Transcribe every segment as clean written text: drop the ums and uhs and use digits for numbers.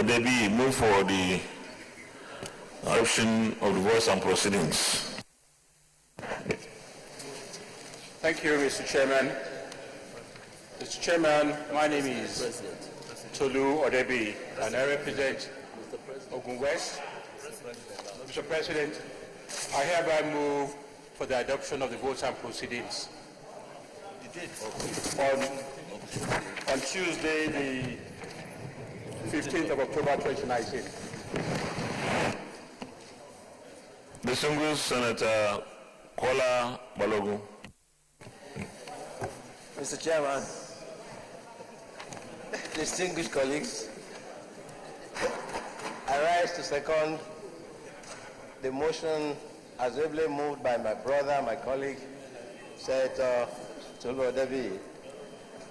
Odebi move for the adoption of the votes and proceedings. Thank you, Mr. Chairman. Mr. Chairman, my name is Tolu Odebi, and I represent Ogun West. Mr. President, I hereby move for the adoption of the votes and proceedings. On Tuesday, the 15th of October, 2019. Distinguished Senator Kola Balogun. Mr. Chairman, distinguished colleagues, I rise to second the motion as ably moved by my brother, my colleague, Senator Tolu Odebi.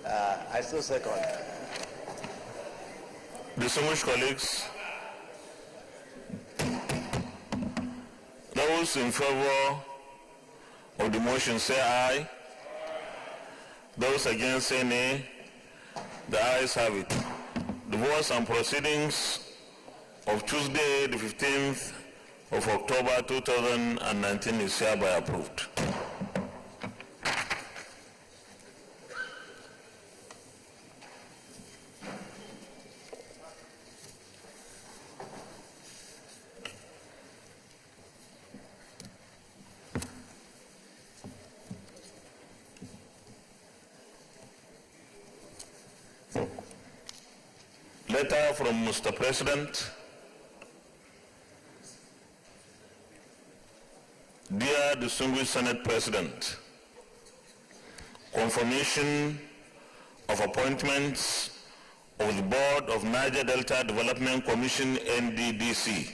I still second. Distinguished colleagues, those in favor of the motion say aye. Those against say nay. The ayes have it. The votes and proceedings of Tuesday, the 15th of October 2019 is hereby approved. Letter from Mr. President. Dear distinguished Senate President, confirmation of appointments of the Board of Niger Delta Development Commission NDDC.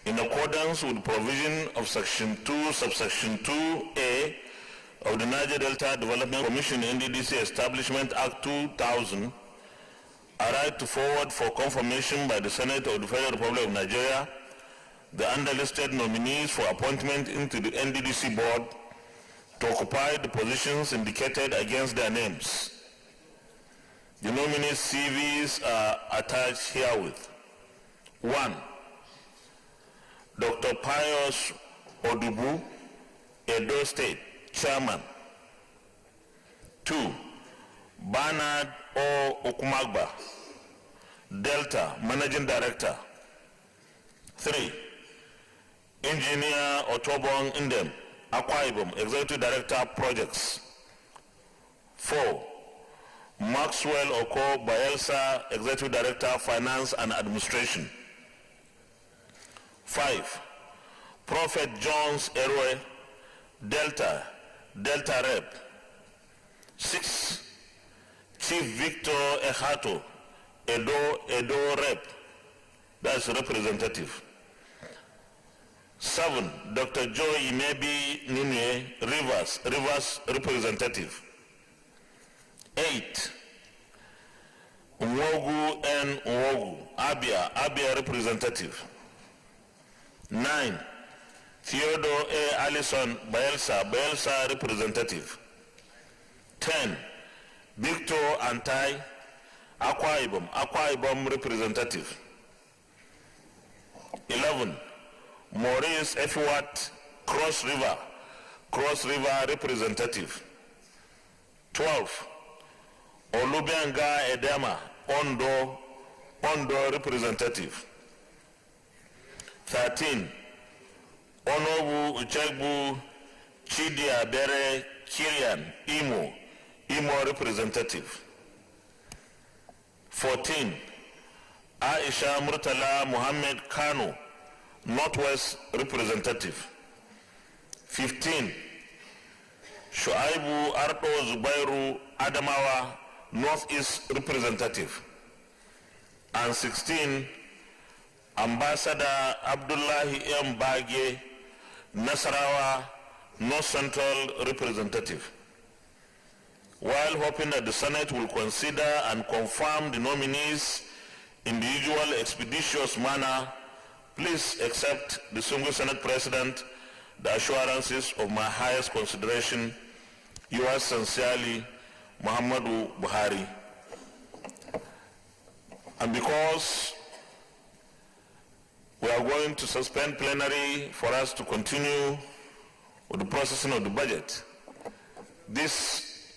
In accordance with the provision of Section 2, Subsection 2A of the Niger Delta Development Commission NDDC Establishment Act 2000, I write to forward for confirmation by the Senate of the Federal Republic of Nigeria the underlisted nominees for appointment into the NDDC board to occupy the positions indicated against their names. The nominees' CVs are attached herewith. 1. Dr. Pius Odubu, Edo State, Chairman. 2. Bernard O. Okumagba, Delta, Managing Director. 3. Engineer Otobong Indem, Akwa Ibom, Executive Director, Projects. 4. Maxwell Oko Bayelsa, Executive Director, Finance and Administration. 5. Prophet Jones Erwe, Delta Rep. 6. Chief Victor Ehato, Edo Rep. That's representative. 7. Dr. Joe Imebi Nine, Rivers representative. 8. Nwogu N. Nwogu, Abia representative. 9. Theodore A. Allison, Bayelsa representative. 10. Victor Antai, Akwa Ibom representative. 11. Maurice Efiwat, Cross River representative. 12. Olubenga Edema, Ondo representative. 13. Onobu Uchegbu Chidia Bere Kirian, Imo representative. 14. Aisha Murtala Muhammad Kano, Northwest representative. 15. Shuaibu Arto Zubairu Adamawa, Northeast representative. And 16. Ambassador Abdullahi M. Bagye, Nasarawa, North Central representative. While hoping that the Senate will consider and confirm the nominees in the usual expeditious manner, please accept, distinguished Senate President, the assurances of my highest consideration. Yours sincerely, Muhammadu Buhari. And because we are going to suspend plenary for us to continue with the processing of the budget, this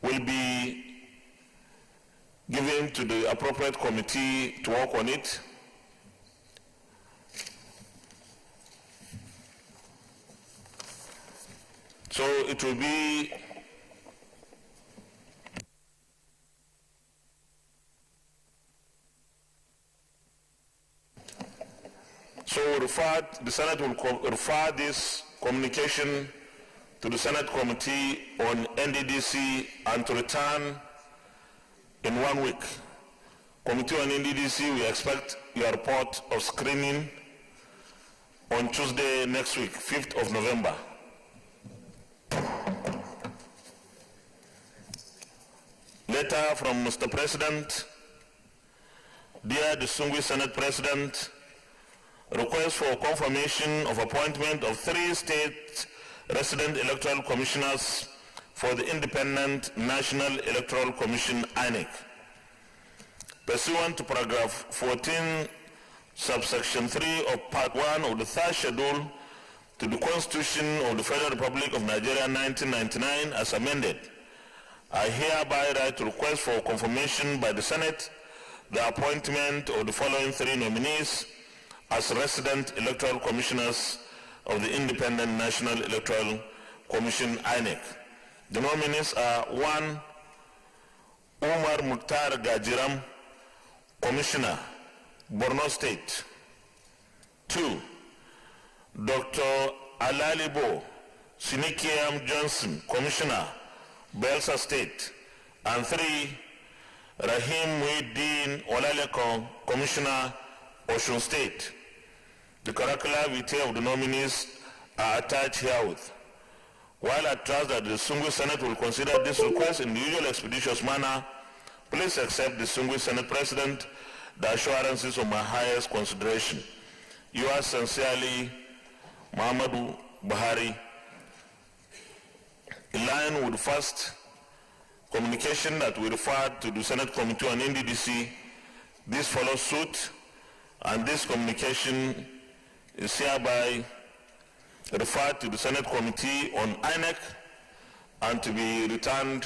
will be given to the appropriate committee to work on it. So it will be the Senate will refer this communication to the Senate Committee on NDDC and to return in 1 week. Committee on NDDC, we expect your report of screening on Tuesday next week, 5th of November. Letter from Mr. President. Dear distinguished Senate President, request for confirmation of appointment of 3 state resident electoral commissioners for the Independent National Electoral Commission, INEC. Pursuant to paragraph 14, subsection 3 of part 1 of the 3rd schedule to the Constitution of the Federal Republic of Nigeria 1999 as amended, I hereby write to request for confirmation by the Senate the appointment of the following 3 nominees as resident electoral commissioners of the Independent National Electoral Commission, INEC. The nominees are 1. Umar Mukhtar Gajiram, Commissioner, Borno State. 2. Dr. Alalibo Sinikiam Johnson, Commissioner, Belsa State. And 3. Rahim Muhyiddin Olaleko, Commissioner, Osun State. The curricula vitae of the nominees are attached herewith. While I trust that the distinguished Senate will consider this request in the usual expeditious manner, please accept, the distinguished Senate President, the assurances of my highest consideration. Yours sincerely, Muhammadu Buhari. In line with the first communication that we referred to the Senate Committee on NDDC, this follows suit, and this communication is hereby referred to the Senate Committee on INEC and to be returned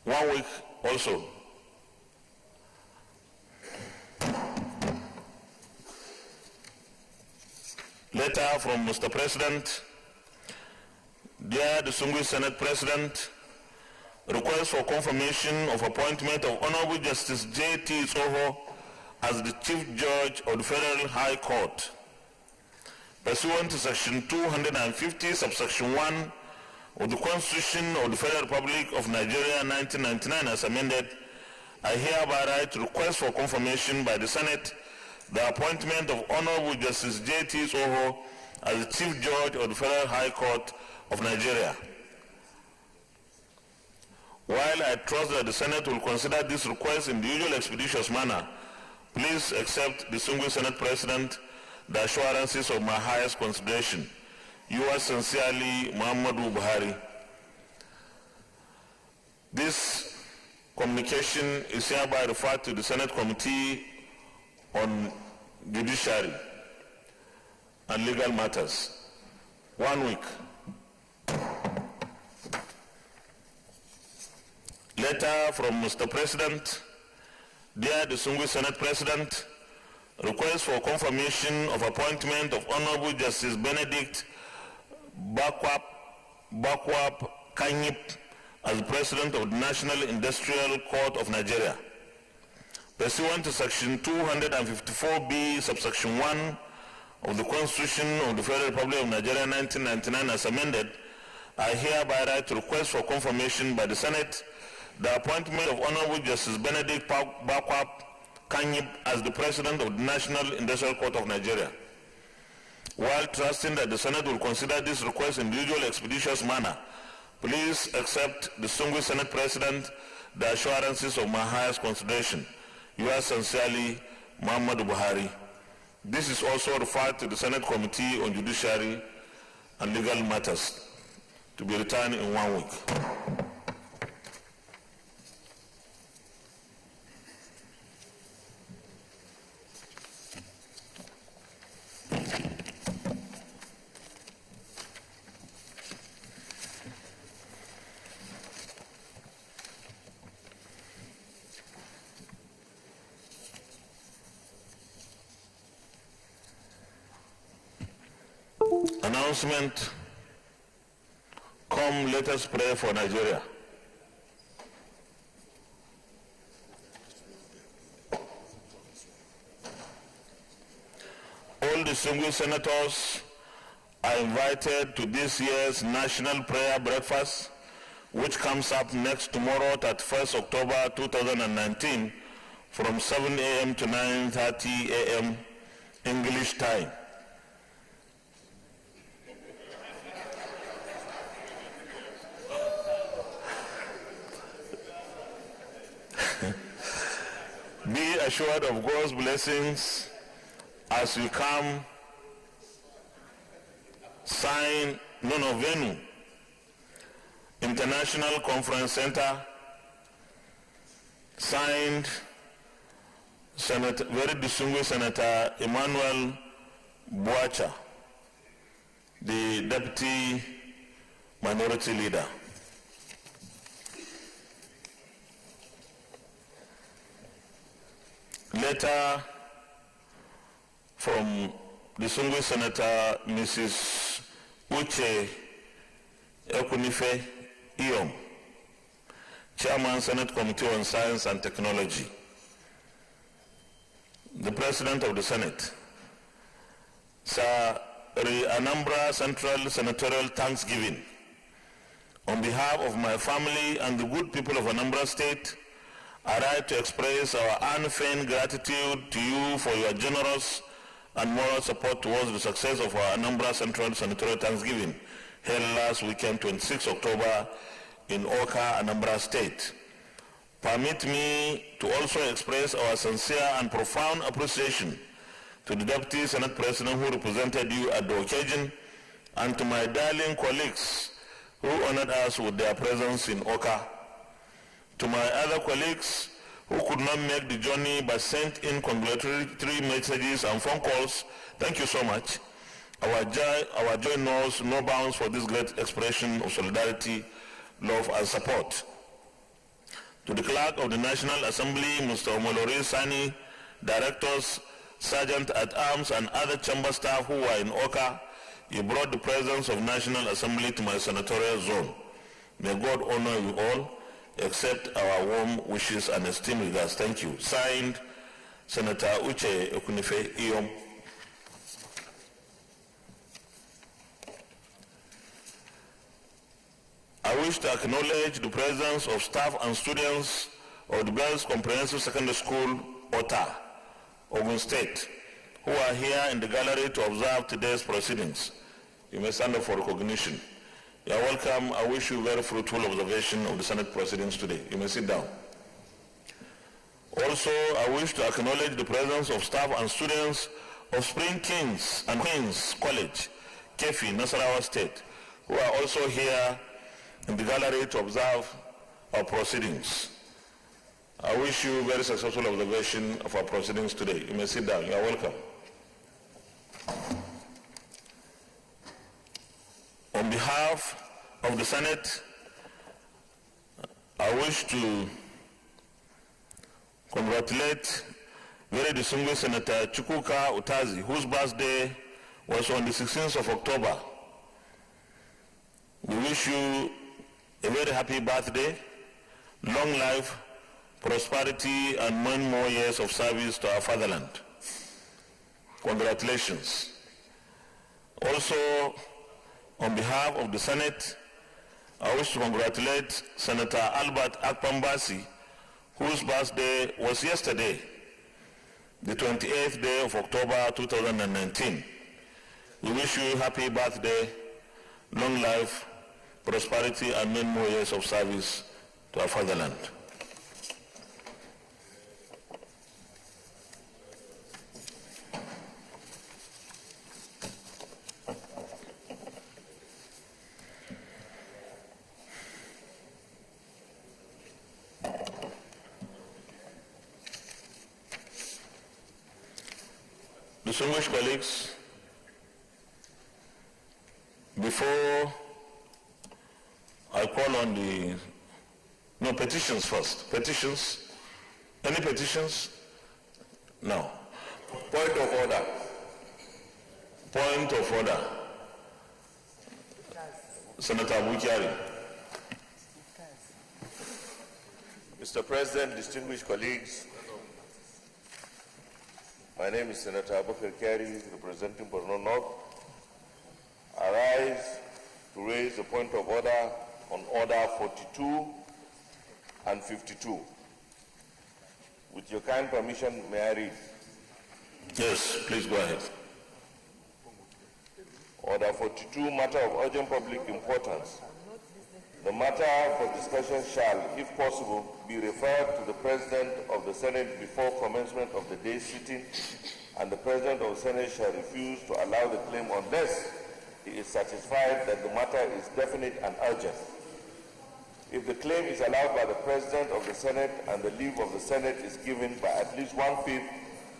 1 week also. Letter from Mr. President. Dear distinguished Senate President, request for confirmation of appointment of Honorable Justice J.T. Soho as the Chief Judge of the Federal High Court. Pursuant to Section 250, subsection 1 of the Constitution of the Federal Republic of Nigeria 1999 as amended, I hereby write to request for confirmation by the Senate the appointment of Honorable Justice J.T. Soho as the Chief Judge of the Federal High Court of Nigeria. While I trust that the Senate will consider this request in the usual expeditious manner, please accept, distinguished Senate President, the assurances of my highest consideration. Yours sincerely, Muhammadu Buhari. This communication is hereby referred to the Senate Committee on Judiciary and Legal Matters. 1 week. Letter from Mr. President. Dear distinguished Senate President, request for confirmation of appointment of Honorable Justice Benedict Bakwap Kanyip as President of the National Industrial Court of Nigeria. Pursuant to Section 254B, subsection 1 of the Constitution of the Federal Republic of Nigeria 1999 as amended, I hereby write to request for confirmation by the Senate the appointment of Honorable Justice Benedict Bakwap Kanyip as the President of the National Industrial Court of Nigeria. While trusting that the Senate will consider this request in the usual expeditious manner, please accept, distinguished Senate President, the assurances of my highest consideration. Yours sincerely, Muhammadu Buhari. This is also referred to the Senate Committee on Judiciary and Legal Matters to be returned in 1 week. Announcement. Come, let us pray for Nigeria. All distinguished senators are invited to this year's National Prayer Breakfast, which comes up next tomorrow, 31st October 2019, from 7 a.m. to 9:30 a.m. English time. Be assured of God's blessings as you come. Sign Venue, International Conference Center, signed very distinguished Senator Emmanuel Boacha, the Deputy Minority Leader. Letter from distinguished Senator Mrs. Uche Ekunife Iyom, Chairman, Senate Committee on Science and Technology. The President of the Senate, Sir Anambra Central Senatorial Thanksgiving. On behalf of my family and the good people of Anambra State, I write to express our unfeigned gratitude to you for your generous and moral support towards the success of our Anambra Central Senatorial Thanksgiving held last weekend, 26 October, in Oka, Anambra State. Permit me to also express our sincere and profound appreciation to the Deputy Senate President who represented you at the occasion, and to my darling colleagues who honored us with their presence in Oka. To my other colleagues who could not make the journey but sent in congratulatory messages and phone calls, thank you so much. Our joy knows no bounds for this great expression of solidarity, love, and support. To the Clerk of the National Assembly, Mr. Omolori Sani, Directors, Sergeant at Arms, and other chamber staff who were in Oka, you brought the presence of National Assembly to my senatorial zone. May God honor you all. Accept our warm wishes and esteemed regards. Thank you. Signed, Senator Uche Ekunife Iyom. I wish to acknowledge the presence of staff and students of the Girls Comprehensive Secondary School, Ota, Ogun State, who are here in the gallery to observe today's proceedings. You may stand up for recognition. You are welcome. I wish you very fruitful observation of the Senate proceedings today. You may sit down. Also, I wish to acknowledge the presence of staff and students of Spring Kings and Queens College, Kefi, Nasarawa State, who are also here in the gallery to observe our proceedings. I wish you very successful observation of our proceedings today. You may sit down. You are welcome. On behalf of the Senate, I wish to congratulate very distinguished Senator Chukwuka Utazi, whose birthday was on the 16th of October. We wish you a very happy birthday, long life, prosperity, and many more years of service to our fatherland. Congratulations. Also, on behalf of the Senate, I wish to congratulate Senator Albert Akpambasi, whose birthday was yesterday, the 28th day of October 2019. We wish you happy birthday, long life, prosperity, and many more years of service to our fatherland. Distinguished colleagues, before I call on petitions first. Petitions? Any petitions? No. Point of order. Point of order. Senator Bukiari. Mr. President, distinguished colleagues, my name is Senator Abubakar Kari, representing Borno North. I rise to raise a point of order on Order 42 and 52. With your kind permission, may I read? Yes, please go ahead. Order 42, matter of urgent public importance. The matter for discussion shall, if possible, be referred to the President of the Senate before commencement of the day's sitting, and the President of the Senate shall refuse to allow the claim unless he is satisfied that the matter is definite and urgent. If the claim is allowed by the President of the Senate and the leave of the Senate is given by at least 1/5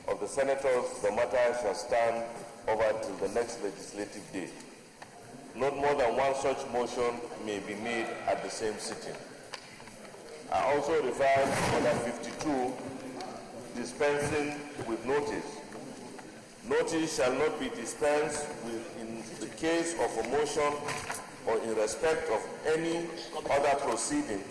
of the senators, the matter shall stand over till the next legislative day. Not more than one such motion may be made at the same sitting. I also refer to Order 52, dispensing with notice. Notice shall not be dispensed with in the case of a motion or in respect of any other proceeding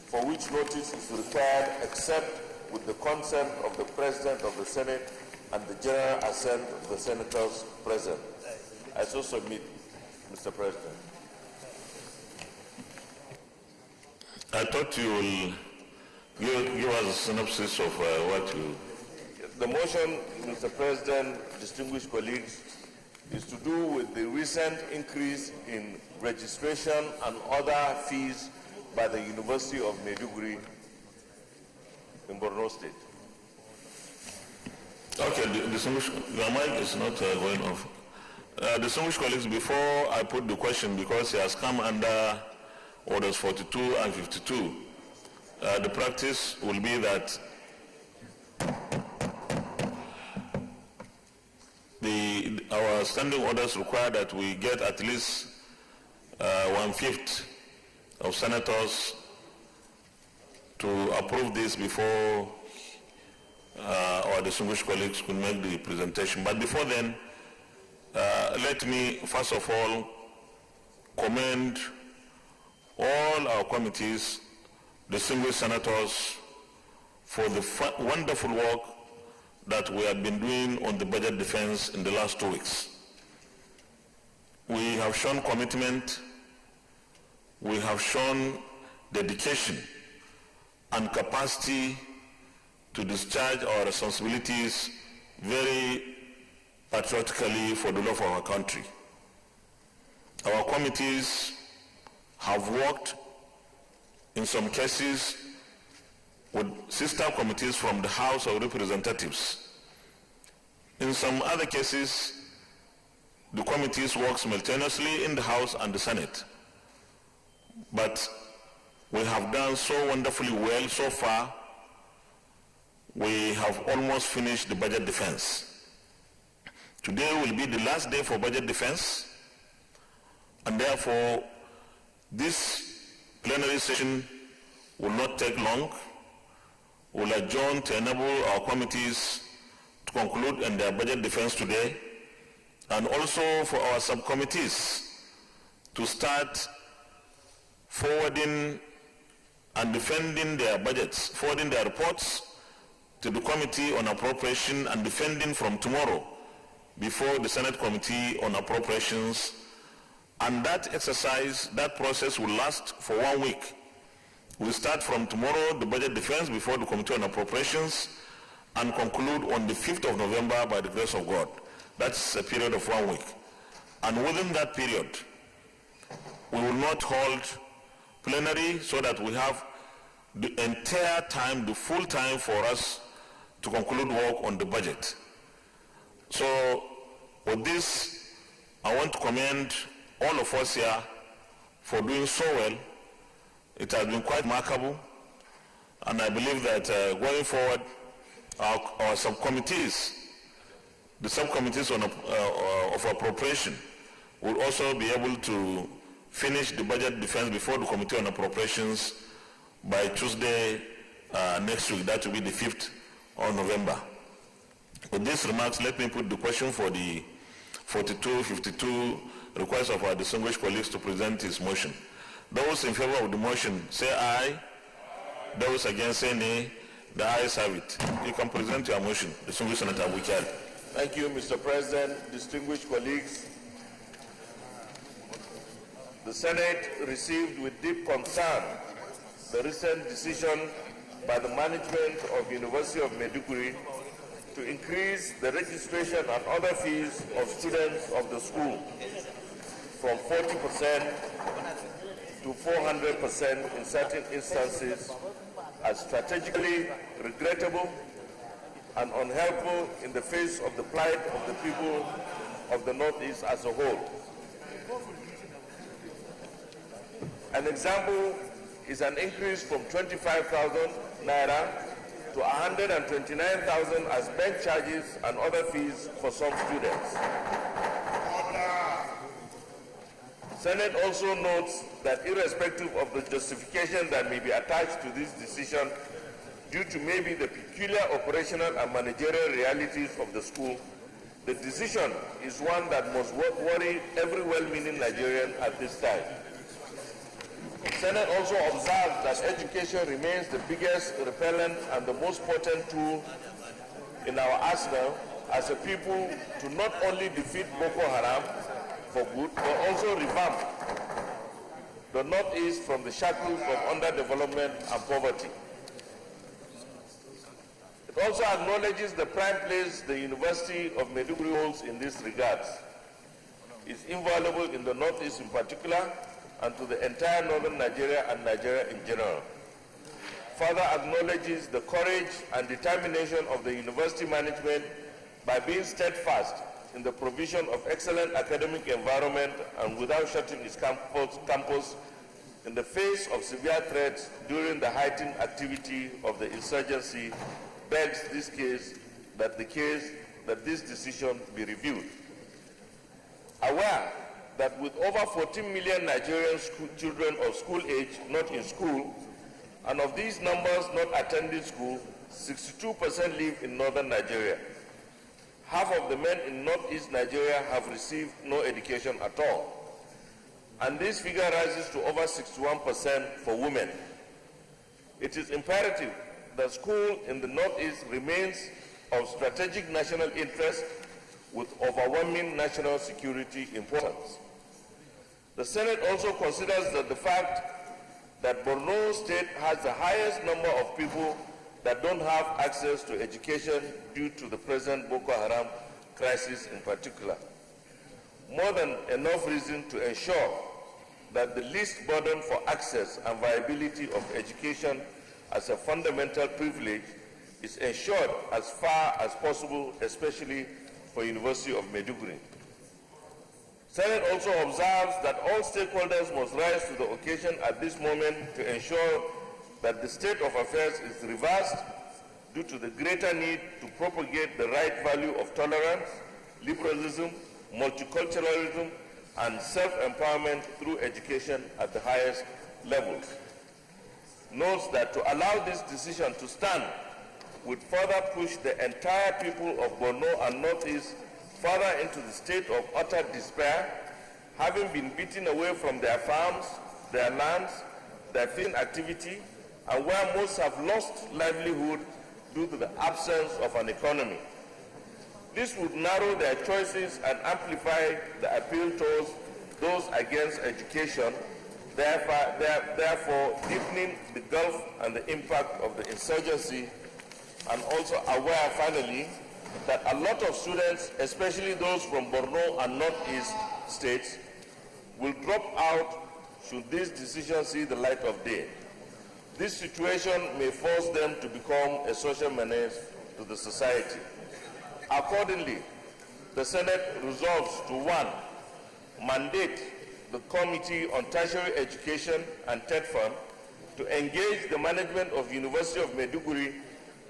for which notice is required except with the consent of the President of the Senate and the general assent of the senators present. I so submit, Mr. President. I thought you will give us a synopsis of what you... The motion, Mr. President, distinguished colleagues, is to do with the recent increase in registration and other fees by the University of Maiduguri in Borno State. Okay, your mic is not going off. Distinguished colleagues, before I put the question, because it has come under Orders 42 and 52, the practice will be that our standing orders require that we get at least 1/5 of senators to approve this before our distinguished colleagues could make the presentation. But before then, let me first of all commend all our committees, distinguished senators, for the wonderful work that we have been doing on the budget defense in the last 2 weeks. We have shown commitment, we have shown dedication and capacity to discharge our responsibilities very patriotically for the love of our country. Our committees have worked in some cases with sister committees from the House of Representatives. In some other cases, the committees work simultaneously in the House and the Senate. But we have done so wonderfully well so far. We have almost finished the budget defense. Today will be the last day for budget defense, and therefore this plenary session will not take long. We'll adjourn to enable our committees to conclude in their budget defense today, and also for our subcommittees to start forwarding and defending their budgets, forwarding their reports to the Committee on Appropriation and defending from tomorrow before the Senate Committee on Appropriations. And that exercise, that process will last for 1 week. We'll start from tomorrow the budget defense before the Committee on Appropriations and conclude on the 5th of November by the grace of God. That's a period of 1 week. And within that period, we will not hold plenary so that we have the entire time, the full time for us to conclude work on the budget. So with this, I want to commend all of us here for doing so well. It has been quite remarkable, and I believe that going forward, our subcommittees, the subcommittees of appropriation, will also be able to finish the budget defense before the Committee on Appropriations by Tuesday next week. That will be the 5th of November. With these remarks, let me put the question for the 42, 52 request of our distinguished colleagues to present his motion. Those in favor of the motion say aye. Those against say nay. The ayes have it. You can present your motion, distinguished Senator Abukari. Thank you, Mr. President, distinguished colleagues. The Senate received with deep concern the recent decision by the management of University of Maiduguri to increase the registration and other fees of students of the school from 40% to 400% in certain instances as strategically regrettable and unhelpful in the face of the plight of the people of the Northeast as a whole. An example is an increase from 25,000 naira to 129,000 as bank charges and other fees for some students. Senate also notes that irrespective of the justification that may be attached to this decision due to maybe the peculiar operational and managerial realities of the school, the decision is one that must worry every well-meaning Nigerian at this time. Senate also observes that education remains the biggest repellent and the most potent tool in our arsenal as a people to not only defeat Boko Haram for good, but also revamp the Northeast from the shackles of underdevelopment and poverty. It also acknowledges the prime place the University of Maiduguri holds in this regard. It's invaluable in the Northeast in particular, and to the entire northern Nigeria and Nigeria in general. Further acknowledges the courage and determination of the university management by being steadfast in the provision of excellent academic environment and without shutting its campus in the face of severe threats during the heightened activity of the insurgency, begs this that this decision be reviewed. Aware that with over 14 million Nigerian children of school age not in school, and of these numbers not attending school, 62% live in northern Nigeria. Half of the men in northeast Nigeria have received no education at all. And this figure rises to over 61% for women. It is imperative that school in the northeast remains of strategic national interest with overwhelming national security importance. The Senate also considers that the fact that Borno State has the highest number of people that don't have access to education due to the present Boko Haram crisis in particular. More than enough reason to ensure that the least burden for access and viability of education as a fundamental privilege is ensured as far as possible, especially for University of Maiduguri. Senate also observes that all stakeholders must rise to the occasion at this moment to ensure that the state of affairs is reversed due to the greater need to propagate the right value of tolerance, liberalism, multiculturalism, and self-empowerment through education at the highest levels. Notes that to allow this decision to stand would further push the entire people of Borno and Northeast further into the state of utter despair, having been beaten away from their farms, their lands, their fishing activity, and where most have lost livelihood due to the absence of an economy. This would narrow their choices and amplify the appeal towards those against education, therefore deepening the gulf and the impact of the insurgency, and also aware, finally, that a lot of students, especially those from Borno and Northeast states, will drop out should this decision see the light of day. This situation may force them to become a social menace to the society. Accordingly, the Senate resolves to 1. Mandate the Committee on Tertiary Education and TEDFund to engage the management of University of Maiduguri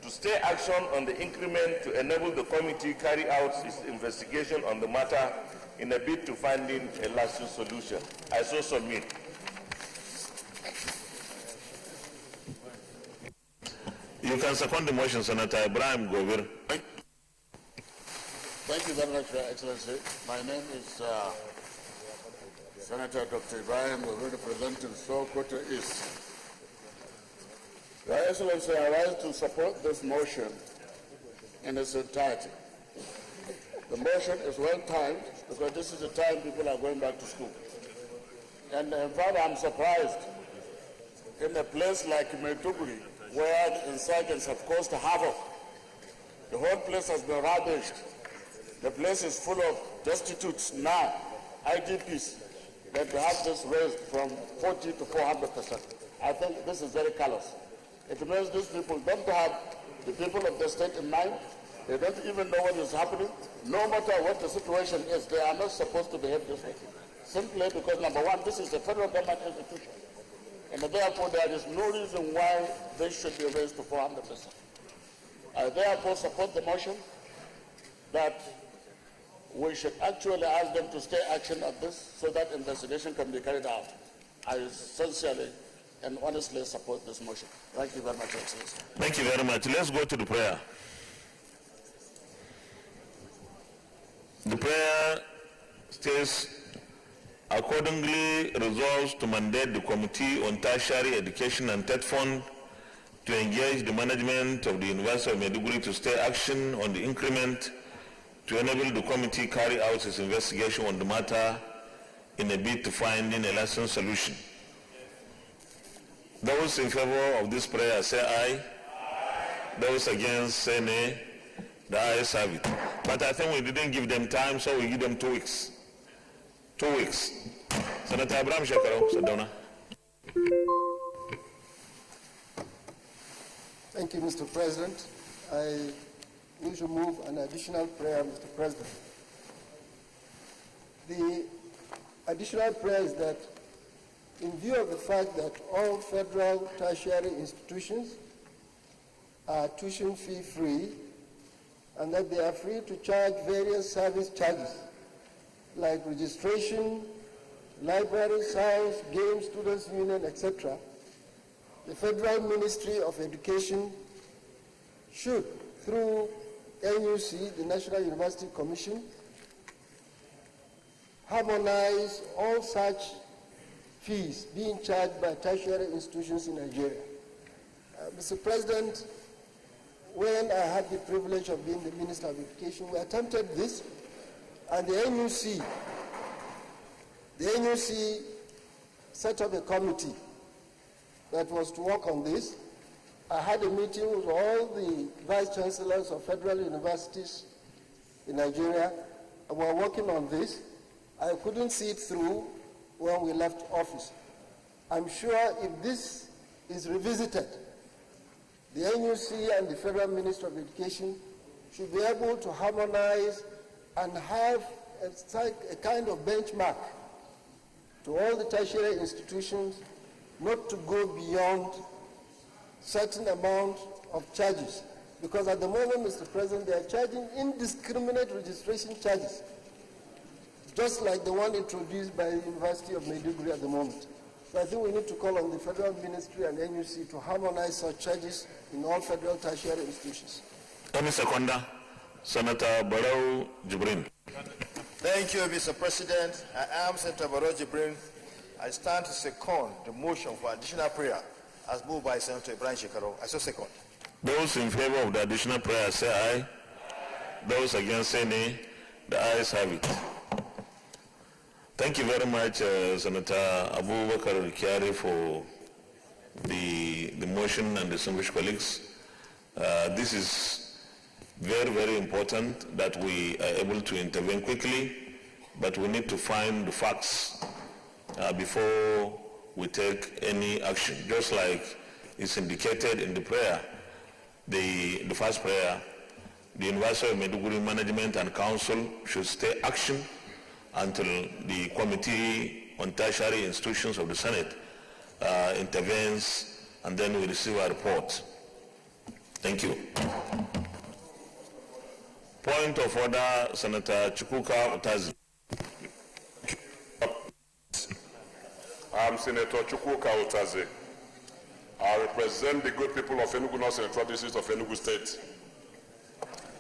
to stay action on the increment to enable the committee carry out its investigation on the matter in a bid to finding a lasting solution. I so submit. You can second the motion, Senator Ibrahim Govir. Thank you very much, Your Excellency. My name is Senator Dr. Ibrahim, the representative Sokoto East. Your Excellency, I rise to support this motion in its entirety. The motion is well timed because this is the time people are going back to school. And in fact, I'm surprised in a place like Maiduguri, where the insurgents have caused havoc. The whole place has been ravaged. The place is full of destitutes now, IDPs, that they have this raised from 40 to 400%. I think this is very callous. It means these people don't have the people of the state in mind. They don't even know what is happening. No matter what the situation is, they are not supposed to behave this way. Simply because, number one, this is a federal government institution. And therefore, there is no reason why they should be raised to 400%. I therefore support the motion that we should actually ask them to stay action on this so that investigation can be carried out. I sincerely and honestly support this motion. Thank you very much, Excellency. Thank you very much. Let's go to the prayer. The prayer states, accordingly resolves to mandate the Committee on Tertiary Education and TED Fund to engage the management of the University of Maiduguri to stay action on the increment to enable the committee carry out its investigation on the matter in a bid to finding a lasting solution. Those in favor of this prayer say aye. Aye. Those against say nay. The ayes have it. But I think we didn't give them time, so we give them 2 weeks. 2 weeks. Senator Abraham Shekaro, Sadona. Thank you, Mr. President. I wish to move an additional prayer, Mr. President. The additional prayer is that in view of the fact that all federal tertiary institutions are tuition fee free and that they are free to charge various service charges like registration, library, science, games, students' union, etc., the Federal Ministry of Education should, through NUC, the National University Commission, harmonize all such fees being charged by tertiary institutions in Nigeria. Mr. President, when I had the privilege of being the Minister of Education, we attempted this, and the NUC set up a committee that was to work on this. I had a meeting with all the vice chancellors of federal universities in Nigeria, and we were working on this. I couldn't see it through when we left office. I'm sure if this is revisited, the NUC and the Federal Ministry of Education should be able to harmonize and have a kind of benchmark to all the tertiary institutions not to go beyond certain amount of charges. Because at the moment, Mr. President, they are charging indiscriminate registration charges, just like the one introduced by the University of Maiduguri at the moment. So I think we need to call on the Federal Ministry and NUC to harmonize such charges in all federal tertiary institutions. Seconda, Senator Barrow Jibrin. Thank you, Mr. President. I am Senator Barrow Jibrin. I stand to second the motion for additional prayer as moved by Senator Ibrahim Shekaro. I so second. Those in favor of the additional prayer say aye. Those against say nay. The ayes have it. Thank you very much, Senator Abubakar Kyari, for the motion and distinguished colleagues. This is very, very important that we are able to intervene quickly, but we need to find the facts before we take any action. Just like is indicated in the prayer, the first prayer, the University of Maiduguri Management and Council should stay action until the Committee on Tertiary Institutions of the Senate intervenes, and then we receive a report. Thank you. Point of order, Senator Chukwuka Utazi. I'm Senator Chukwuka Utazi. I represent the good people of Enugu North Central District of Enugu State.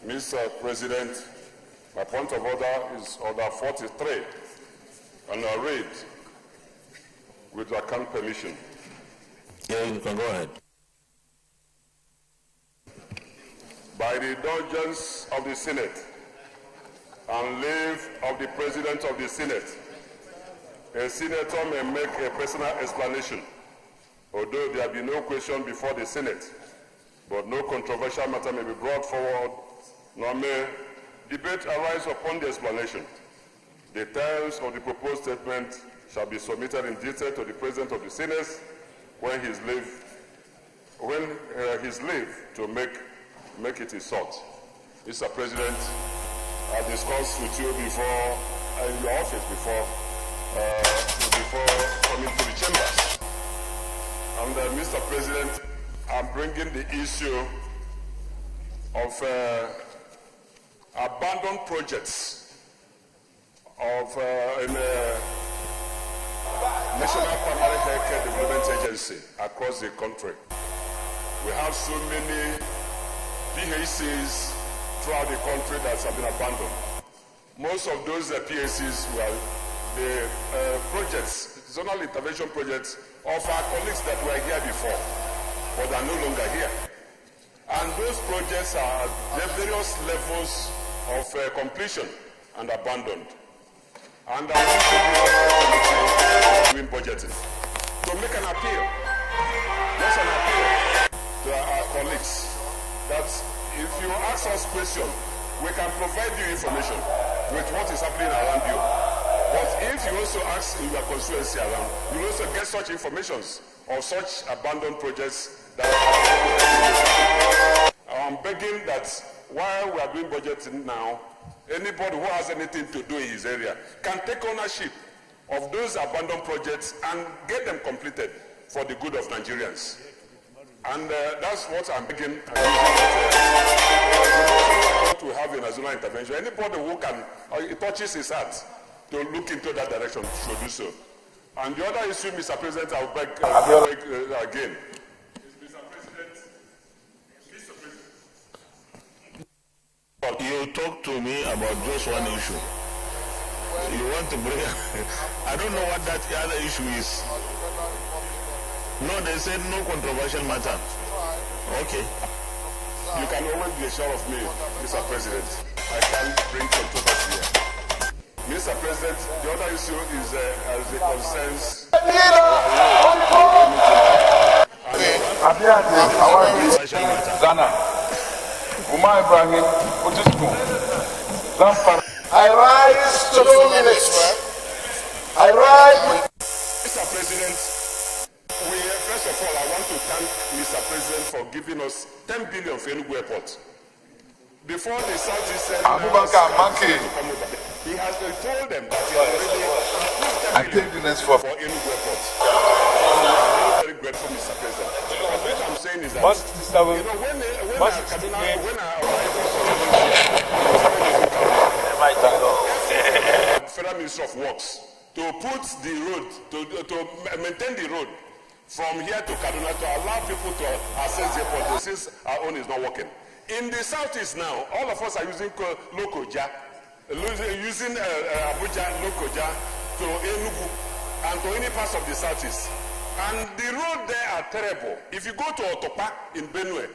Mr. President, my point of order is Order 43, and I read, With your kind permission. Yeah, you can go ahead. By the indulgence of the Senate and leave of the President of the Senate, a senator may make a personal explanation, although there be no question before the Senate, but no controversial matter may be brought forward, nor may debate arise upon the explanation. The terms of the proposed statement shall be submitted in detail to the President of the Senate when his leave to make it is sought. Mr. President, I discussed with you before in your office before coming to the chambers. And Mr. President, I'm bringing the issue of abandoned projects of National Primary Healthcare Development Agency across the country. We have so many PHCs throughout the country that have been abandoned. Most of those PHCs were the projects, zonal intervention projects of our colleagues that were here before, but are no longer here. And those projects are at various levels of completion and abandoned. And I'm doing budgeting to make an appeal, just an appeal to our colleagues that if you ask us questions, we can provide you information with what is happening around you. But if you also ask in your constituency around, you will also get such information of such abandoned projects that I'm begging that while we are doing budgeting now, anybody who has anything to do in his area can take ownership of those abandoned projects and get them completed for the good of Nigerians. And that's what I'm beginning. What we have in a zonal intervention, anybody who can, it touches his heart to look into that direction should do so. And the other issue, Mr. President, I'll beg again. You talk to me about just one issue. You want to bring... I don't know what that other issue is. No, they said no controversial matter. Okay. You can always be sure of me, Mr. President. I can't bring controversy here. Mr. President, the other issue is as it concerns... Umar Ibrahim, I rise to 2 minutes. I rise. Mr. President, first of all, I want to thank Mr. President for giving us 10 billion for Enugu Airport. Before the Southeast said he has told them that he has already approved 10 billion for Enugu Airport. I'm very grateful, Mr. President. What I'm saying is that, Federal Ministry of Works to put the road, to maintain the road from here to Kaduna to allow people to access the airport since our own is not working. In the southeast now, all of us are using Lokoja, using Abuja, Lokoja to Enugu and to any parts of the southeast. And the road there are terrible. If you go to Otopa in Benue,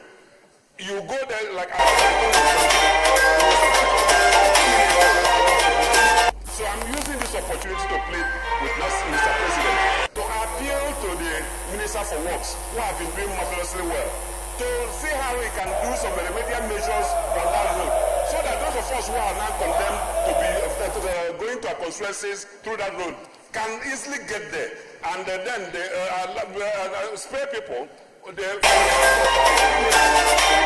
you go there like... So I'm using this opportunity to plead with Mr. President to appeal to the Minister for Works, who have been doing marvelously well, to see how we can do some remedial measures on that road, so that those of us who are now condemned to be going to our constituencies through that road can easily get there, and then they spare people. The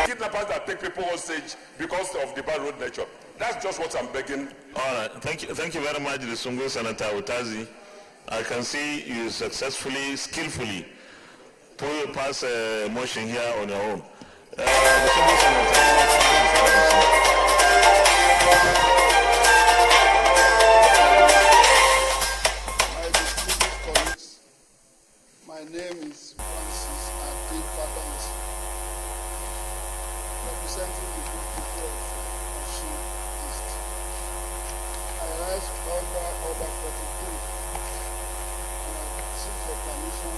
kidnappers that take people hostage because of the bad road nature. That's just what I'm begging. All right, thank you very much, the Sungo Senator Utazi. I can see you successfully, skillfully pass a motion here on your own. The Sungo Senator. My name is Francis Adi Padans, representing the good people of Osun East. I rise under Order 43, seek your permission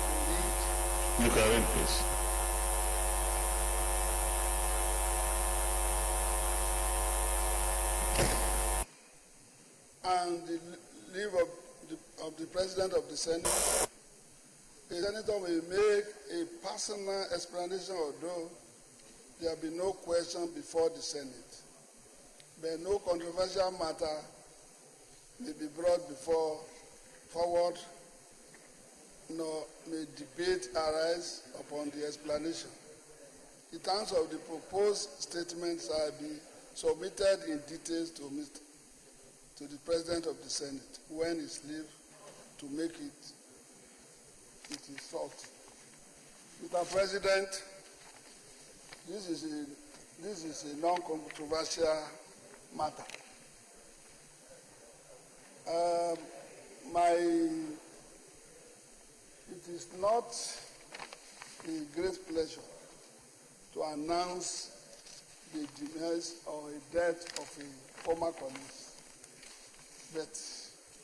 to read. You can read, please. And the leave of the President of the Senate. The Senator will make a personal explanation, although there will be no question before the Senate. But no controversial matter may be brought forward, nor may debate arise upon the explanation. The terms of the proposed statement shall be submitted in details to the President of the Senate when his leave to make it is sought. Mr. President, this is a non-controversial matter. It is not a great pleasure to announce the demise or a death of a former colleague. But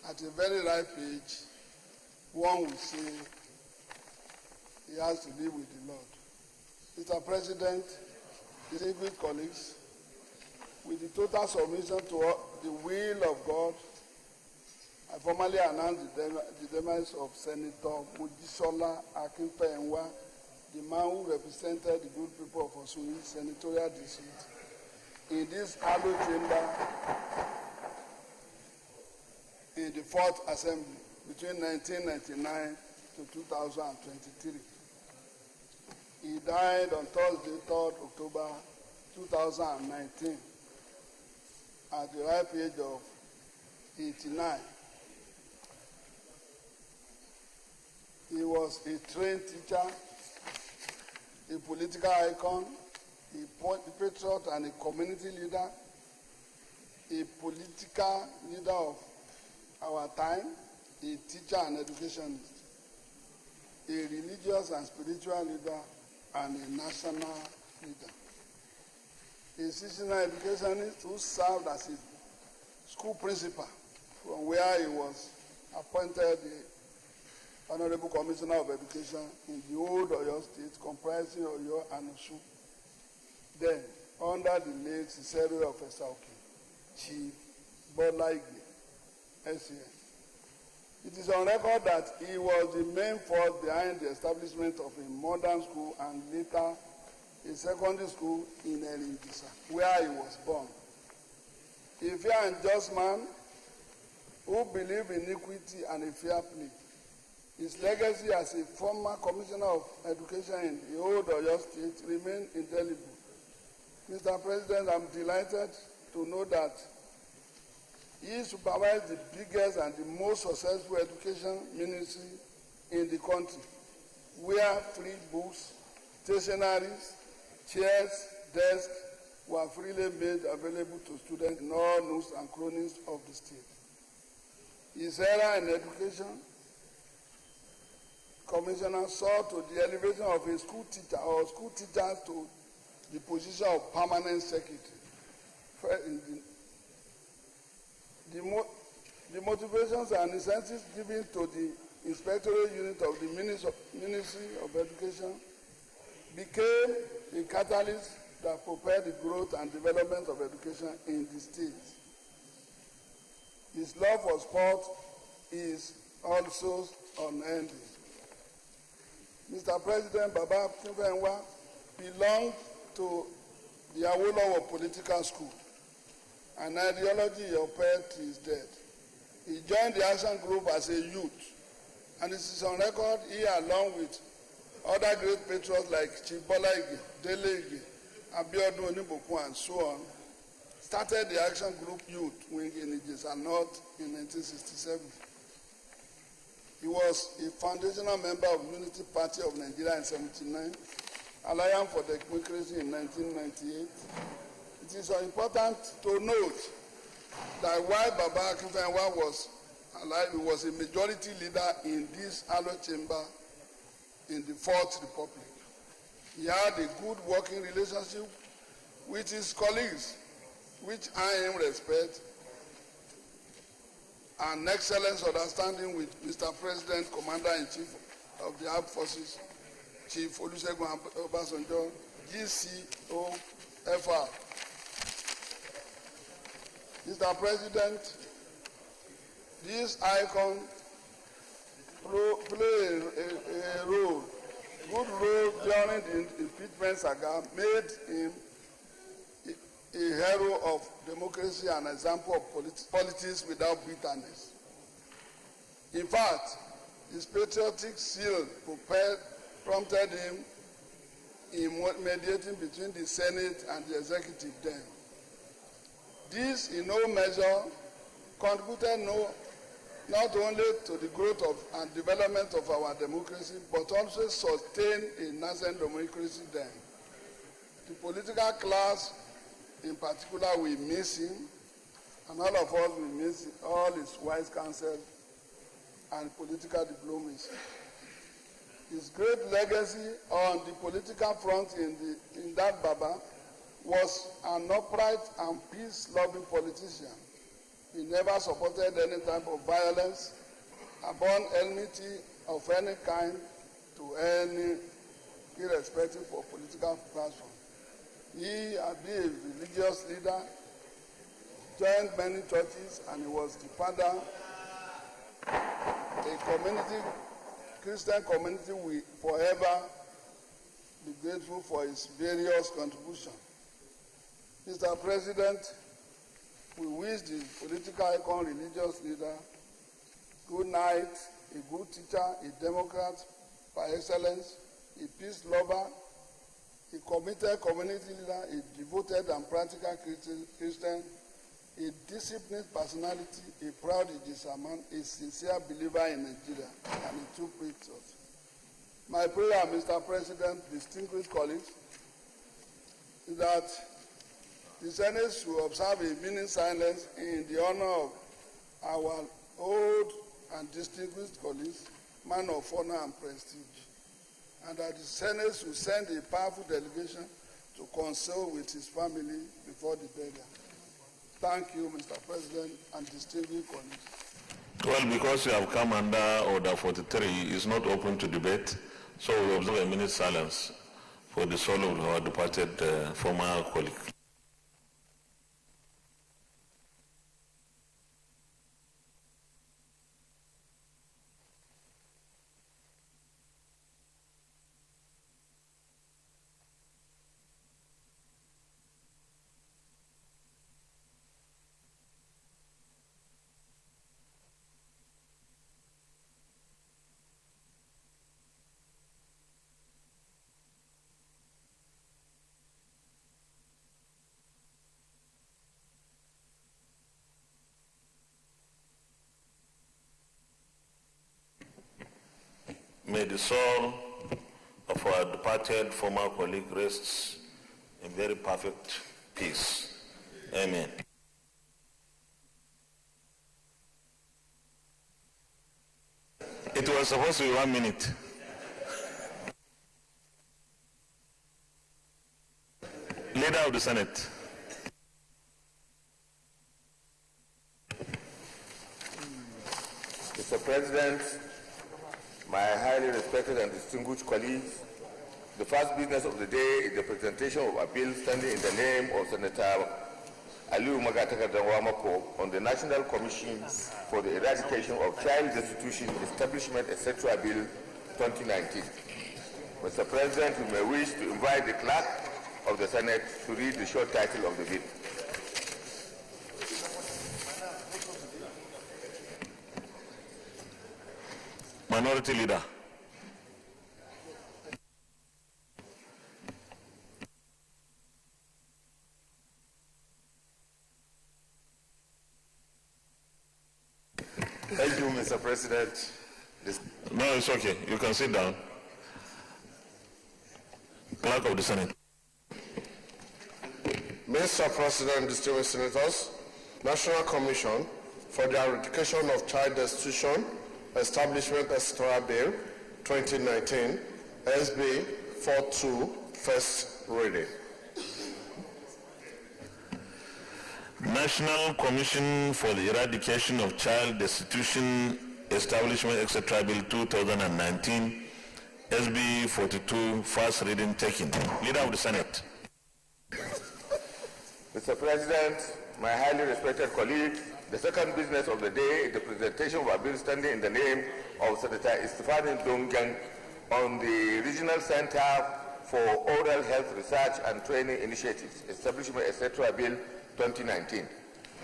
at a very ripe age, one will say he has to live with the Lord. Mr. President, distinguished colleagues, with the total submission to the will of God, I formally announce the demise of Senator Mojisola Akinfenwa, the man who represented the good people of Osui Senatorial District in this hallowed chamber in the 4th Assembly between 1999 to 2023. He died on Thursday, 3rd October 2019 at the ripe age of 89. He was a trained teacher, a political icon, a patriot and a community leader, a political leader of our time, a teacher and educationist, a religious and spiritual leader, and a national leader. A seasonal educationist who served as a school principal from where he was appointed the Honorable Commissioner of Education in the old Oyo State, comprising Oyo and Osun. Then, under the late Cicero of Esauki, Chief Bola Ige, SCN. It is on record that he was the main force behind the establishment of a modern school and later a secondary school in Elindisa, where he was born. A fair and just man who believed in equity and a fair play. His legacy as a former Commissioner of Education in the old Oyo State remains indelible. Mr. President, I'm delighted to know that he supervised the biggest and the most successful education ministry in the country, where free books, stationaries, chairs, desks were freely made available to students in all nooks and crannies of the state. His era in education commissioner saw to the elevation of a school teacher or school teachers to the position of permanent secretary. The motivations and incentives given to the inspectorate unit of the Ministry of Education became a catalyst that propelled the growth and development of education in the state. His love for sport is also unending. Mr. President, Baba Akinfenwa belonged to the Awolowo Political School, an ideology he upheld to his death. He joined the action group as a youth, and it is on record he, along with other great patriots like Chief Bola Ige, Dele Ige, Abiodun Oniboku, and so on, started the action group youth wing in Ijesa North in 1967. He was a foundational member of Unity Party of Nigeria in 1979, Alliance for Democracy in 1998. It is important to note that while Baba Akinfenwa was alive, he was a majority leader in this hallowed chamber in the Fourth Republic. He had a good working relationship with his colleagues, which I him respect. an excellent understanding with Mr. President, Commander-in-Chief of the Armed Forces, Chief Olusegun Obasanjo, GCOFR. Mr. President, this icon played a good role during the impeachment saga, made him a hero of democracy and example of politics without bitterness. In fact, his patriotic zeal prompted him in mediating between the Senate and the executive then. This, in no measure, contributed not only to the growth and development of our democracy, but also sustained a nascent democracy then. The political class, in particular, we miss him, and all of us will miss all his wise counsel and political diplomacy. His great legacy on the political front in that Baba was an upright and peace-loving politician. He never supported any type of violence, abhorred enmity of any kind to any, irrespective of political platform. He had been a religious leader, joined many churches, and he was the father of a community, Christian community. We forever be grateful for his various contributions. Mr. President, we wish the political icon, religious leader, good night, a good teacher, a Democrat by excellence, a peace lover, a committed community leader, a devoted and practical Christian, a disciplined personality, a proud Ijisaman, a sincere believer in Nigeria, and a true patriot. My prayer, Mr. President, distinguished colleagues, is that the Senate should observe a minute silence in the honor of our old and distinguished colleagues, man of honor and prestige, and that the Senate should send a powerful delegation to console with his family before the burial. Thank you, Mr. President, and distinguished colleagues. Well, because you have come under Order 43, it's not open to debate, so we observe a minute silence for the soul of our departed former colleague. May the soul of our departed former colleague rest in very perfect peace. Amen. It was supposed to be 1 minute. Leader of the Senate. Mr. President, my highly respected and distinguished colleagues, the first business of the day is the presentation of a bill standing in the name of Senator Aliu Magatakadawamako on the National Commission for the Eradication of Child Destitution, Establishment, etc. Bill 2019. Mr. President, we may wish to invite the clerk of the Senate to read the short title of the bill. Minority Leader. Thank you, Mr. President. No, it's okay. You can sit down. Clerk of the Senate. Mr. President, distinguished senators, National Commission for the Eradication of Child Destitution, Establishment, etc. Bill 2019, SB 42, first reading. National Commission for the Eradication of Child Destitution, Establishment, etc. Bill 2019, SB 42, first reading taken. Leader of the Senate. Mr. President, my highly respected colleagues, the second business of the day is the presentation of a bill standing in the name of Senator Estefani Dongang on the Regional Center for Oral Health Research and Training Initiatives, Establishment, etc. Bill 2019.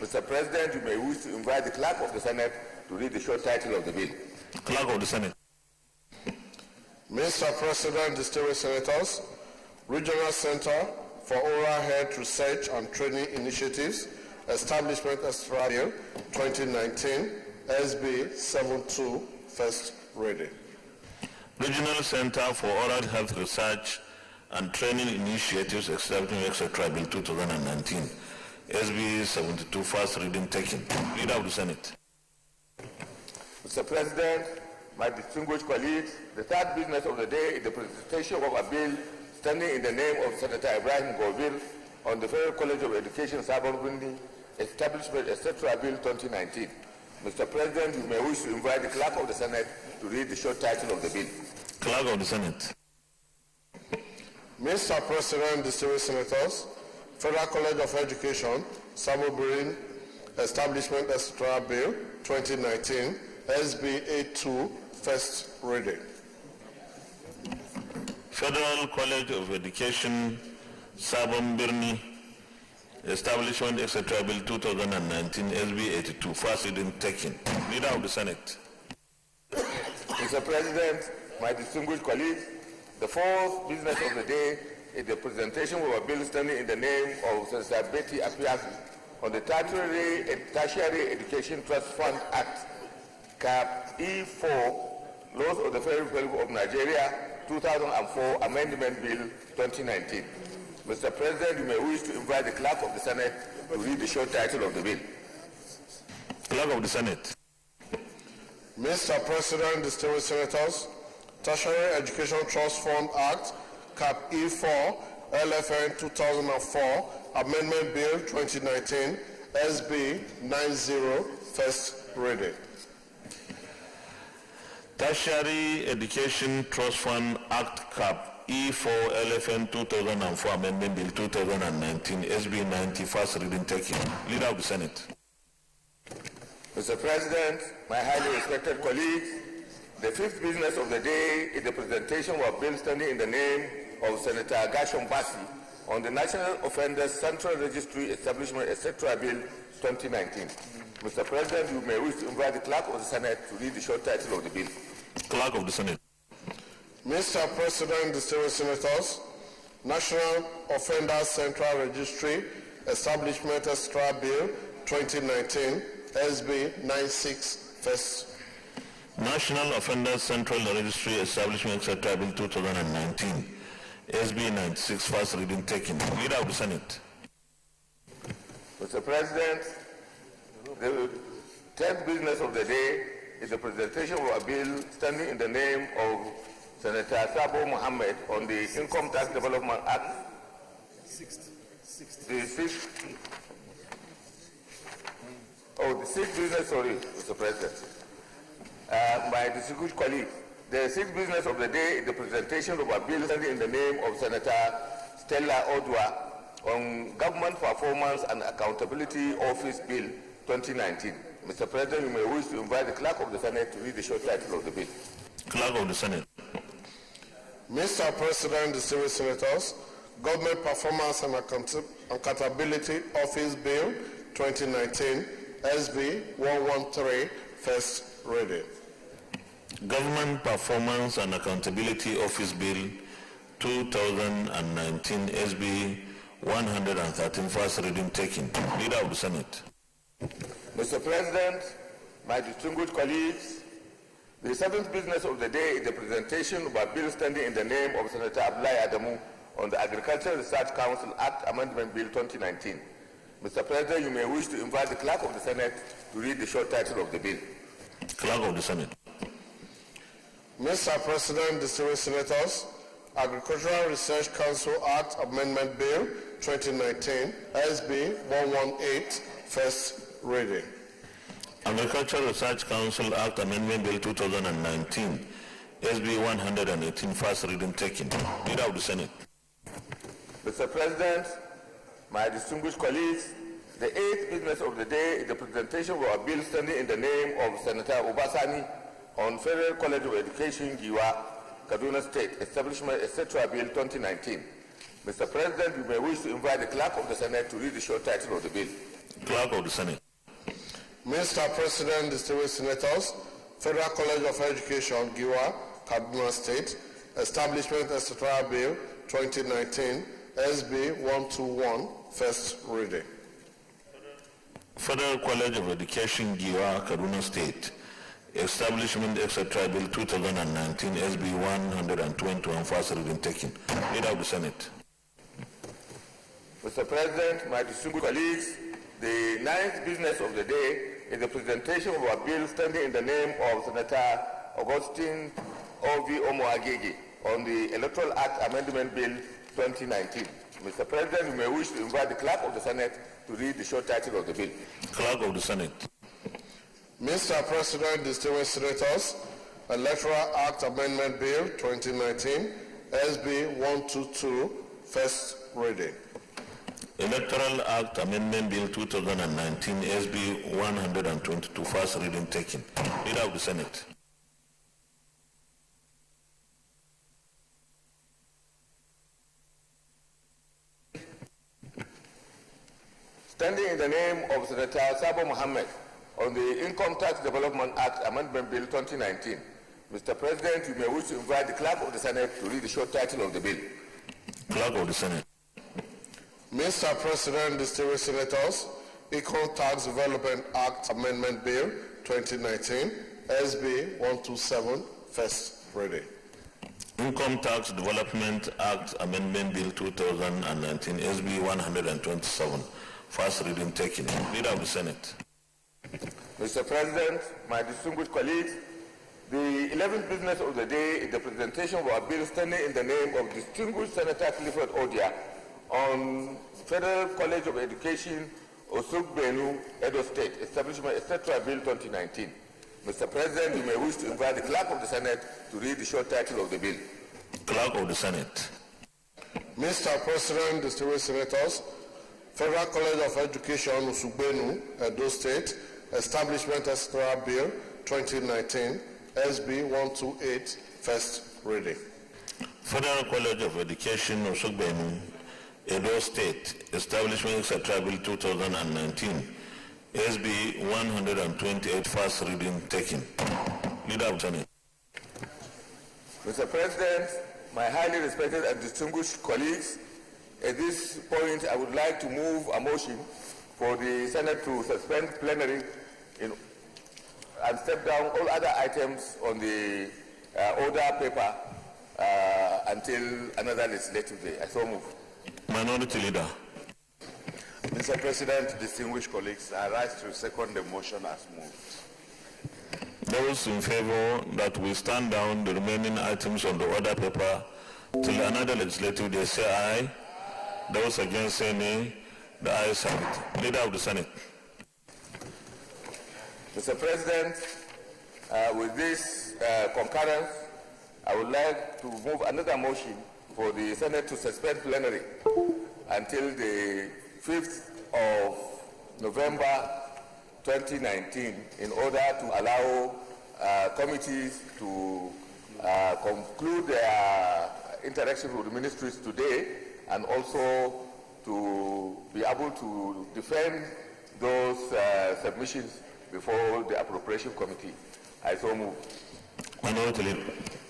Mr. President, you may wish to invite the Clerk of the Senate to read the short title of the bill. Clerk of the Senate. Mr. President, distinguished senators, Regional Center for Oral Health Research and Training Initiatives, Establishment Extra Bill 2019, SB 72, first reading. Regional Center for Oral Health Research and Training Initiatives, Establishment, etc. Bill 2019, SB 72, first reading taken. Leader of the Senate. Mr. President, my distinguished colleagues, the third business of the day is the presentation of a bill standing in the name of Senator Ibrahim Govil on the Federal College of Education, Sabon Bundi, Establishment, etc. Bill 2019. Mr. President, you may wish to invite the Clerk of the Senate to read the short title of the bill. Clerk of the Senate. Mr. President, distinguished senators, Federal College of Education, Sabon Bundi, Establishment, etc. Bill 2019, SB 82, first reading. Federal College of Education, Sabon Birni, Establishment, etc. Bill 2019, SB 82, first reading taken. Leader of the Senate. Mr. President, my distinguished colleagues, the fourth business of the day is the presentation of a bill standing in the name of Senator Betty Apiafi on the Tertiary Education Trust Fund Act, Cap E4, Laws of the Federal Republic of Nigeria, 2004, Amendment Bill 2019. Mr. President, you may wish to invite the Clerk of the Senate to read the short title of the bill. Clerk of the Senate. Mr. President, distinguished senators, Tertiary Education Trust Fund Act, Cap E4, LFN 2004, Amendment Bill 2019, SB 90, first reading. Tertiary Education Trust Fund Act, Cap E4, LFN 2004, Amendment Bill 2019, SB 90, first reading taken. Leader of the Senate. Mr. President, my highly respected colleagues, the fifth business of the day is the presentation of a bill standing in the name of Senator Gashon Bassi on the National Offenders Central Registry Establishment, etc. Bill 2019. Mr. President, you may wish to invite the Clerk of the Senate to read the short title of the bill. Clerk of the Senate. Mr. President, distinguished senators, National Offenders Central Registry Establishment Extra Bill 2019, SB 96, first. National Offenders Central Registry Establishment, etc. Bill 2019, SB 96, first reading taken. Leader of the Senate. Mr. President, the 10th business of the day is the presentation of a bill standing in the name of Senator Sabo Mohammed on the Income Tax Development Act. The sixth business, sorry, Mr. President. My distinguished colleagues, the sixth business of the day is the presentation of a bill standing in the name of Senator Stella Odwa on Government Performance and Accountability Office Bill 2019. Mr. President, you may wish to invite the Clerk of the Senate to read the short title of the bill. Clerk of the Senate. Mr. President, distinguished senators, Government Performance and Accountability Office Bill 2019, SB 113, first reading. Government Performance and Accountability Office Bill 2019, SB 113, first reading taken. Leader of the Senate. Mr. President, my distinguished colleagues, the seventh business of the day is the presentation of a bill standing in the name of Senator Abdullahi Adamu on the Agricultural Research Council Act Amendment Bill 2019. Mr. President, you may wish to invite the Clerk of the Senate to read the short title of the bill. Clerk of the Senate. Mr. President, distinguished senators, Agricultural Research Council Act Amendment Bill 2019, SB 118, first reading. Agricultural Research Council Act Amendment Bill 2019, SB 118, first reading taken. Leader of the Senate. Mr. President, my distinguished colleagues, the eighth business of the day is the presentation of a bill standing in the name of Senator Obasani on Federal College of Education, Giwa, Kaduna State, Establishment, etc. Bill 2019. Mr. President, you may wish to invite the Clerk of the Senate to read the short title of the bill. Clerk of the Senate. Mr. President, distinguished senators, Federal College of Education, Giwa, Kaduna State, Establishment, etc. Bill 2019, SB 121, first reading. Federal College of Education, Giwa, Kaduna State, Establishment, etc. Bill 2019, SB 121, first reading taken. Leader of the Senate. Mr. President, my distinguished colleagues, the ninth business of the day is the presentation of a bill standing in the name of Senator Augustine O.V. Omoagege on the Electoral Act Amendment Bill 2019. Mr. President, you may wish to invite the Clerk of the Senate to read the short title of the bill. Clerk of the Senate. Mr. President, distinguished senators, Electoral Act Amendment Bill 2019, SB 122, first reading. Electoral Act Amendment Bill 2019, SB 122, first reading taken. Leader of the Senate. Standing in the name of Senator Sabo Mohammed on the Income Tax Development Act Amendment Bill 2019, Mr. President, you may wish to invite the Clerk of the Senate to read the short title of the bill. Clerk of the Senate. Mr. President, distinguished senators, Income Tax Development Act Amendment Bill 2019, SB 127, first reading. Income Tax Development Act Amendment Bill 2019, SB 127, first reading taken. Leader of the Senate. Mr. President, my distinguished colleagues, the 11th business of the day is the presentation of a bill standing in the name of distinguished Senator Clifford Odia on Federal College of Education, Osugbenu, Edo State, Establishment, etc. Bill 2019. Mr. President, you may wish to invite the Clerk of the Senate to read the short title of the bill. Clerk of the Senate. Mr. President, distinguished senators, Federal College of Education, Osugbenu, Edo State, Establishment, etc. Bill 2019, SB 128, first reading. Federal College of Education, Osugbenu, Edo State, Establishment, etc. Bill 2019, SB 128, first reading taken. Leader of the Senate. Mr. President, my highly respected and distinguished colleagues, at this point I would like to move a motion for the Senate to suspend plenary and step down all other items on the order paper until another legislative day. I so move. Minority Leader. Mr. President, distinguished colleagues, I rise to second the motion as moved. Those in favor that we stand down the remaining items on the order paper till another legislative day say aye. Those against say nay. The ayes have it. Leader of the Senate. Mr. President, with this concurrence, I would like to move another motion for the Senate to suspend plenary until the 5th of November 2019 in order to allow committees to conclude their interaction with the ministries today and also to be able to defend those submissions before the appropriation committee. I so move. Minority Leader.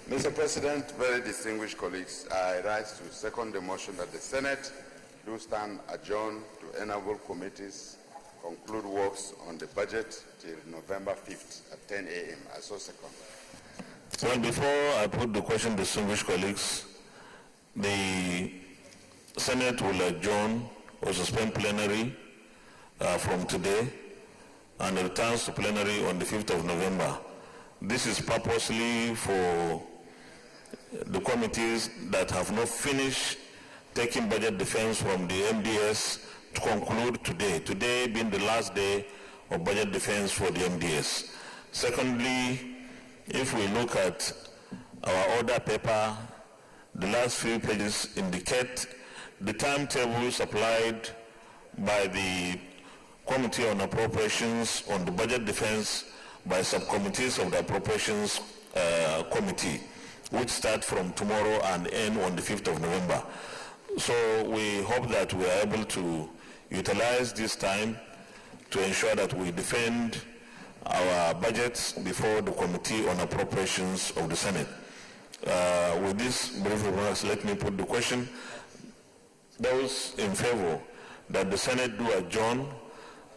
Mr. President, very distinguished colleagues, I rise to second the motion that the Senate do stand adjourned to enable committees conclude works on the budget till November 5th at 10 a.m. I so second. Well, before I put the question, distinguished colleagues, the Senate will adjourn or suspend plenary from today and returns to plenary on the 5th of November. This is purposely for the committees that have not finished taking budget defense from the MDS to conclude today. Today being the last day of budget defense for the MDS. Secondly, if we look at our order paper, the last few pages indicate the timetable supplied by the Committee on Appropriations on the budget defense by subcommittees of the Appropriations Committee, which start from tomorrow and end on the 5th of November. So we hope that we are able to utilize this time to ensure that we defend our budgets before the Committee on Appropriations of the Senate. With this brief remarks, let me put the question. Those in favor that the Senate do adjourn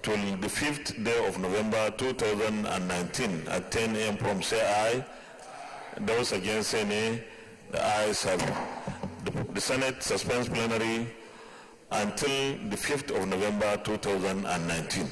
till the 5th day of November 2019 at 10 a.m. from say aye. Those against say nay. The ayes have it. The Senate suspends plenary until the 5th of November 2019.